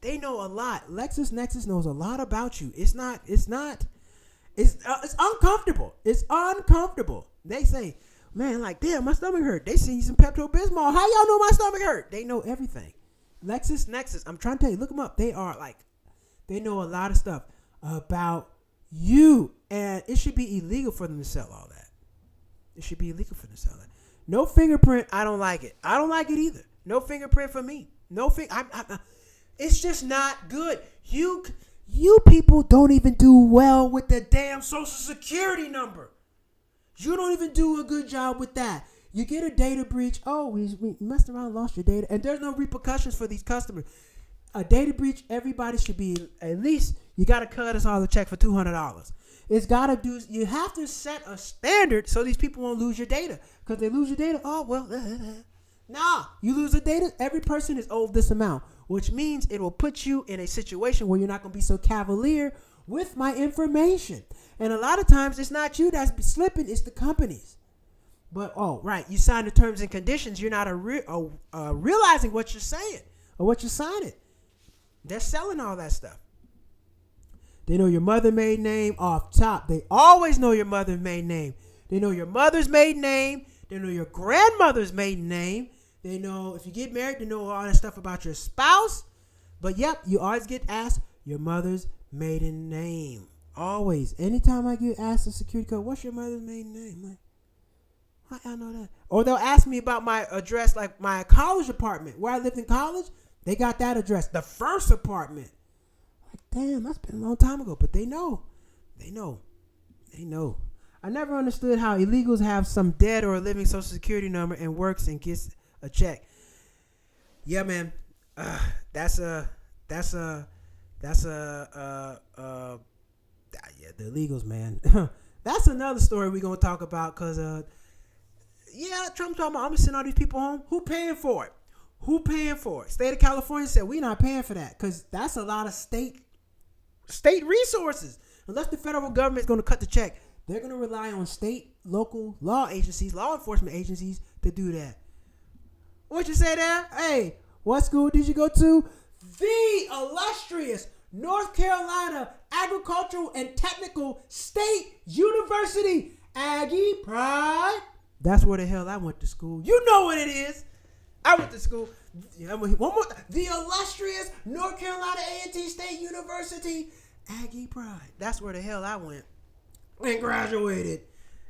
Speaker 2: They know a lot. LexisNexis knows a lot about you. It's not It's uncomfortable. It's uncomfortable. They say, man, like, damn, my stomach hurt. They see some Pepto-Bismol. How y'all know my stomach hurt? They know everything. LexisNexis, I'm trying to tell you, look them up. They know a lot of stuff about you, and it should be illegal for them to sell all that. It should be illegal for them to sell that. No fingerprint, I don't like it. I don't like it either. No fingerprint for me. It's just not good. You people don't even do well with the damn social security number. You don't even do a good job with that. You get a data breach. Oh, we messed around, lost your data. And there's no repercussions for these customers. A data breach, everybody should be, at least, you got to cut us all a check for $200. It's got to do, you have to set a standard so these people won't lose your data. Because they lose your data, oh, well, nah, you lose the data, every person is owed this amount, which means it will put you in a situation where you're not going to be so cavalier with my information. And a lot of times, it's not you that's slipping, it's the companies. But, oh, right, you sign the terms and conditions, you're not realizing what you're saying or what you're signing. They're selling all that stuff. They know your mother's maiden name off top. They always know your mother's maiden name. They know your mother's maiden name. They know your grandmother's maiden name. They know if you get married, they know all that stuff about your spouse. But, yep, you always get asked your mother's maiden name. Always. Anytime I get asked a security code, what's your mother's maiden name? Like, how I know that? Or they'll ask me about my address, like my college apartment, where I lived in college. They got that address, the first apartment. Like, damn, that's been a long time ago. But they know. They know. They know. I never understood how illegals have some dead or a living social security number and works and gets a check. Yeah, man. Yeah, the illegals, man. That's another story we're going to talk about because, yeah, Trump talking about, I'm going to send all these people home. Who paying for it? Who paying for it? State of California said, we're not paying for that because that's a lot of state resources. Unless the federal government is going to cut the check, they're going to rely on state, local law agencies, law enforcement agencies to do that. What you say there? Hey, what school did you go to? The illustrious North Carolina Agricultural and Technical State University. Aggie Pride. That's where the hell I went to school. You know what it is. I went to school. One more. The illustrious North Carolina A&T State University. Aggie Pride. That's where the hell I went. And graduated.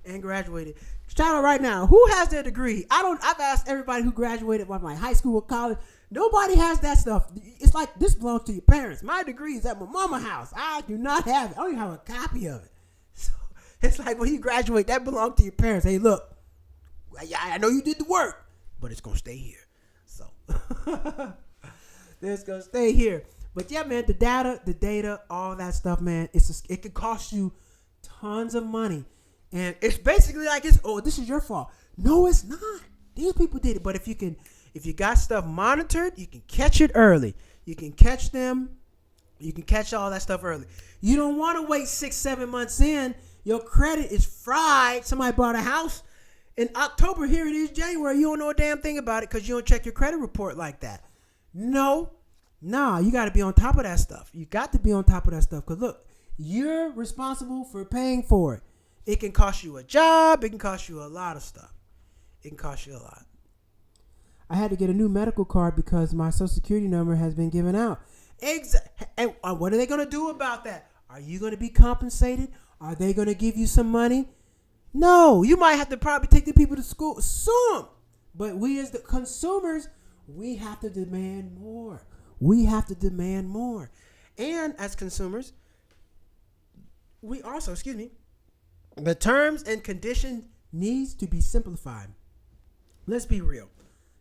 Speaker 2: Shout out right now. Who has their degree? I've asked everybody who graduated from my high school or college. Nobody has that stuff. It's like this belongs to your parents. My degree is at my mama's house. I do not have it. I don't even have a copy of it. So it's like when you graduate, that belongs to your parents. Hey, look, I know you did the work, but it's gonna stay here. So it's gonna stay here. But yeah, man, the data, all that stuff, man. It could cost you tons of money, and it's basically like this is your fault. No, it's not. These people did it. But if you got stuff monitored, you can catch it early. You can catch them. You can catch all that stuff early. You don't want to wait 6-7 months in. Your credit is fried. Somebody bought a house in October. Here it is, January. You don't know a damn thing about it because you don't check your credit report like that. No. Nah, you got to be on top of that stuff. You got to be on top of that stuff because, look, you're responsible for paying for it. It can cost you a job. It can cost you a lot of stuff. It can cost you a lot. I had to get a new medical card because my social security number has been given out. And what are they going to do about that? Are you going to be compensated? Are they going to give you some money? No. You might have to probably take the people to school. Sue them. But we as the consumers, we have to demand more. We have to demand more. And as consumers, we also, the terms and conditions needs to be simplified. Let's be real.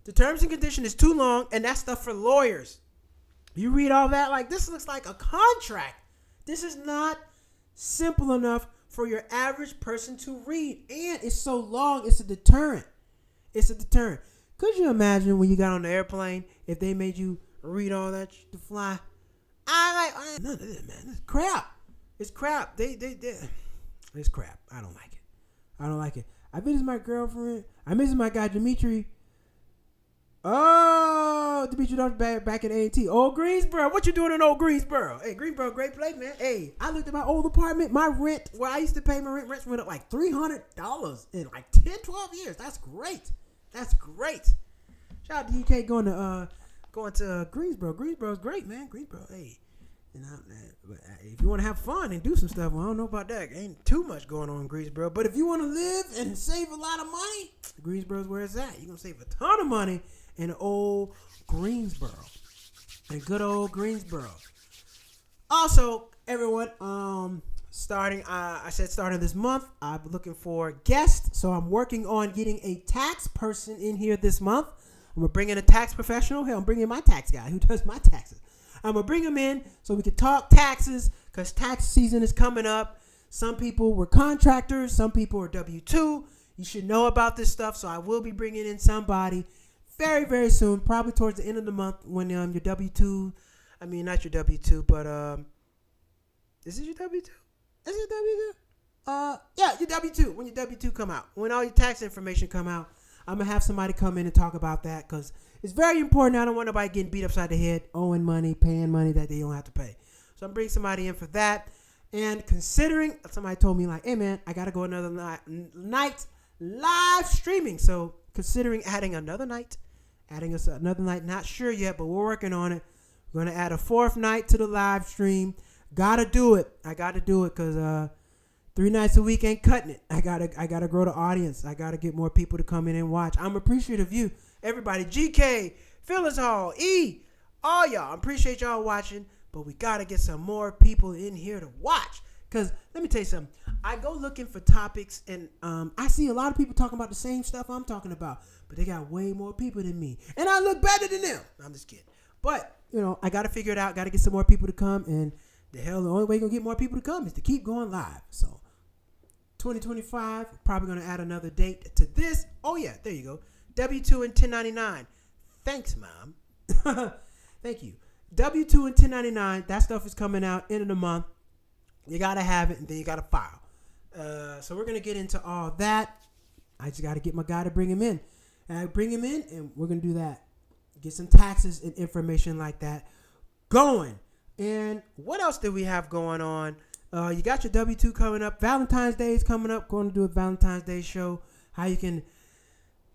Speaker 2: The terms and condition is too long, and that's stuff for lawyers. You read all that, like, this looks like a contract. This is not simple enough for your average person to read. And it's so long, it's a deterrent. Could you imagine when you got on the airplane, if they made you read all that to fly? None of this, man. It's crap. It's crap. It's crap. I don't like it. I visited my girlfriend. I miss my guy, Dimitri. Oh, Demetri Dawson back at A&T. Old Greensboro. What you doing in old Greensboro? Hey, Greensboro, great place, man. Hey, I looked at my old apartment. My rent, where I used to pay my rent went up like $300 in like 10, 12 years. That's great. That's great. Shout out to UK going to Greensboro. Greensboro's great, man. Greensboro, hey. And if you want to have fun and do some stuff, well, I don't know about that. Ain't too much going on in Greensboro. But if you want to live and save a lot of money, Greensboro's where it's at. You're going to save a ton of money in old Greensboro. In good old Greensboro. Also, everyone, starting this month, I'm looking for guests. So I'm working on getting a tax person in here this month. I'm going to bring in a tax professional. Hell, I'm bringing in my tax guy who does my taxes. I'm going to bring him in so we can talk taxes because tax season is coming up. Some people were contractors. Some people are W-2. You should know about this stuff. So I will be bringing in somebody very, very soon, probably towards the end of the month when your W-2, I mean, not your W-2, but is it your W-2? Is it W-2? Yeah, your W-2. When your W-2 come out. When all your tax information come out, I'm going to have somebody come in and talk about that because it's very important. I don't want nobody getting beat upside the head, owing money, paying money that they don't have to pay. So I'm bringing somebody in for that. And considering, somebody told me like, hey man, I got to go another night live streaming. So considering adding another night, not sure yet, but we're working on it. We're going to add a fourth night to the live stream. Got to do it. I got to do it because 3 nights a week ain't cutting it. I gotta grow the audience. I gotta get more people to come in and watch. I'm appreciative of you, everybody. GK, Phyllis Hall, E, all y'all. I appreciate y'all watching, but we gotta get some more people in here to watch. Cause let me tell you something. I go looking for topics, and I see a lot of people talking about the same stuff I'm talking about, but they got way more people than me, and I look better than them. I'm just kidding. But I gotta figure it out. Gotta get some more people to come, and the only way you're gonna get more people to come is to keep going live. So 2025, probably going to add another date to this. Oh, yeah, there you go. W-2 and 1099. Thanks, Mom. Thank you. W-2 and 1099, that stuff is coming out end of the month. You got to have it, and then you got to file. So we're going to get into all that. I just got to get my guy to bring him in. And I bring him in, and we're going to do that. Get some taxes and information like that going. And what else did we have going on? You got your W-2 coming up. Valentine's Day is coming up. Going to do a Valentine's Day show. How you can,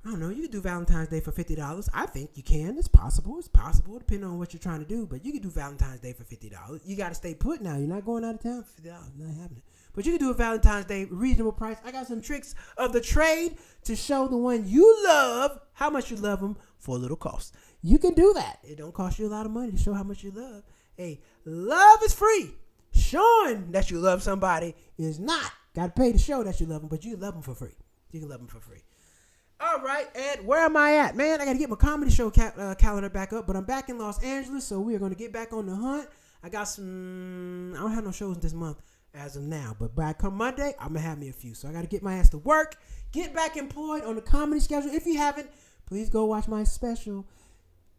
Speaker 2: I don't know, you can do Valentine's Day for $50. I think you can. It's possible. It's possible, depending on what you're trying to do. But you can do Valentine's Day for $50. You got to stay put now. You're not going out of town for $50. Not happening. But you can do a Valentine's Day reasonable price. I got some tricks of the trade to show the one you love how much you love them for a little cost. You can do that. It don't cost you a lot of money to show how much you love. Hey, love is free. Showing that you love somebody is not. Got to pay to show that you love them, but you can love them for free. You can love them for free. All right, Ed, where am I at? Man, I got to get my comedy show calendar back up, but I'm back in Los Angeles, so we are going to get back on the hunt. I don't have no shows this month as of now, but by come Monday, I'm going to have me a few. So I got to get my ass to work, get back employed on the comedy schedule. If you haven't, please go watch my special,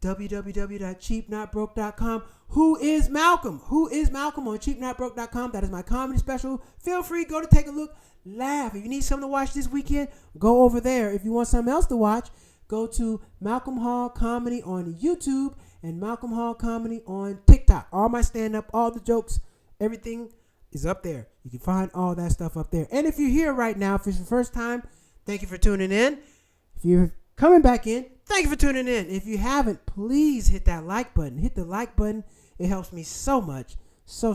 Speaker 2: www.cheapnotbroke.com. Who is Malcolm? Who is Malcolm on cheapnotbroke.com? That is my comedy special. Feel free, go to take a look, laugh. If you need something to watch this weekend, go over there. If you want something else to watch, go to Malcolm Hall Comedy on YouTube and Malcolm Hall Comedy on TikTok. All my stand-up, all the jokes, everything is up there. You can find all that stuff up there. And if you're here right now, if it's your first time, thank you for tuning in. If you're coming back in, thank you for tuning in. If you haven't, please hit that like button. Hit the like button. It helps me so much. So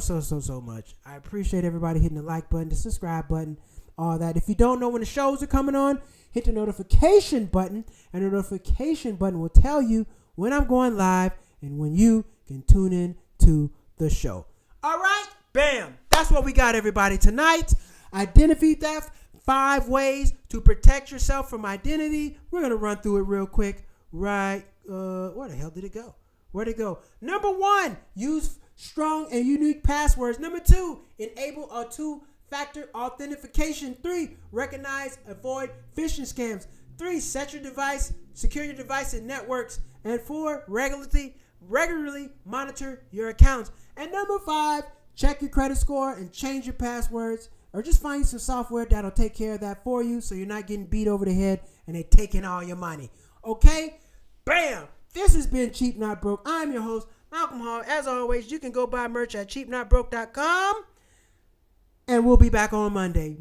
Speaker 2: much. I appreciate everybody hitting the like button, the subscribe button, all that. If you don't know when the shows are coming on, hit the notification button. And the notification button will tell you when I'm going live and when you can tune in to the show. All right? Bam. That's what we got, everybody, tonight. Identity theft. 5 ways to protect yourself from identity. We're going to run through it real quick. Right. Where the hell did it go? Where'd it go? Number 1, use strong and unique passwords. Number 2, enable a 2-factor authentication. 3, recognize, avoid phishing scams. 3, secure your device and networks. And 4, regularly monitor your accounts. And number 5, check your credit score and change your passwords. Or just find some software that'll take care of that for you so you're not getting beat over the head and they taking all your money. Okay? Bam! This has been Cheap Not Broke. I'm your host, Malcolm Hall. As always, you can go buy merch at cheapnotbroke.com. And we'll be back on Monday.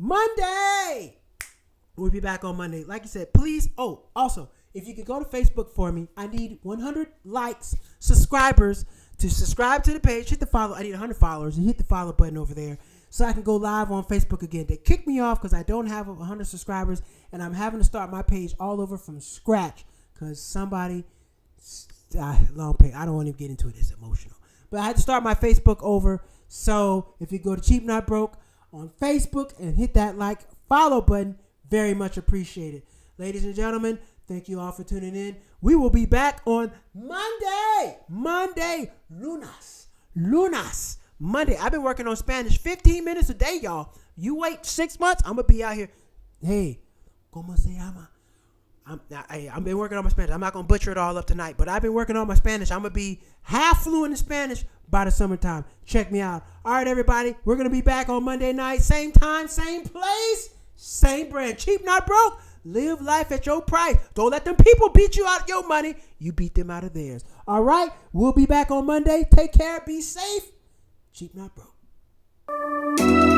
Speaker 2: We'll be back on Monday. Like I said, please. Oh, also, if you could go to Facebook for me, I need 100 likes, subscribers to subscribe to the page. Hit the follow. I need 100 followers. And hit the follow button over there so I can go live on Facebook again. They kicked me off because I don't have 100 subscribers, and I'm having to start my page all over from scratch because somebody, long page. I don't want to get into it. It's emotional. But I had to start my Facebook over. So if you go to Cheap Not Broke on Facebook and hit that like, follow button, very much appreciated. Ladies and gentlemen, thank you all for tuning in. We will be back on Monday, lunas. Monday. I've been working on Spanish 15 minutes a day, y'all. You wait 6 months, I'm going to be out here. Hey, ¿cómo se llama? I've been working on my Spanish. I'm not going to butcher it all up tonight, but I've been working on my Spanish. I'm going to be half fluent in Spanish by the summertime. Check me out. All right, everybody. We're going to be back on Monday night. Same time, same place, same brand. Cheap Not Broke. Live life at your price. Don't let them people beat you out of your money. You beat them out of theirs. All right. We'll be back on Monday. Take care. Be safe. Cheap Not Broke.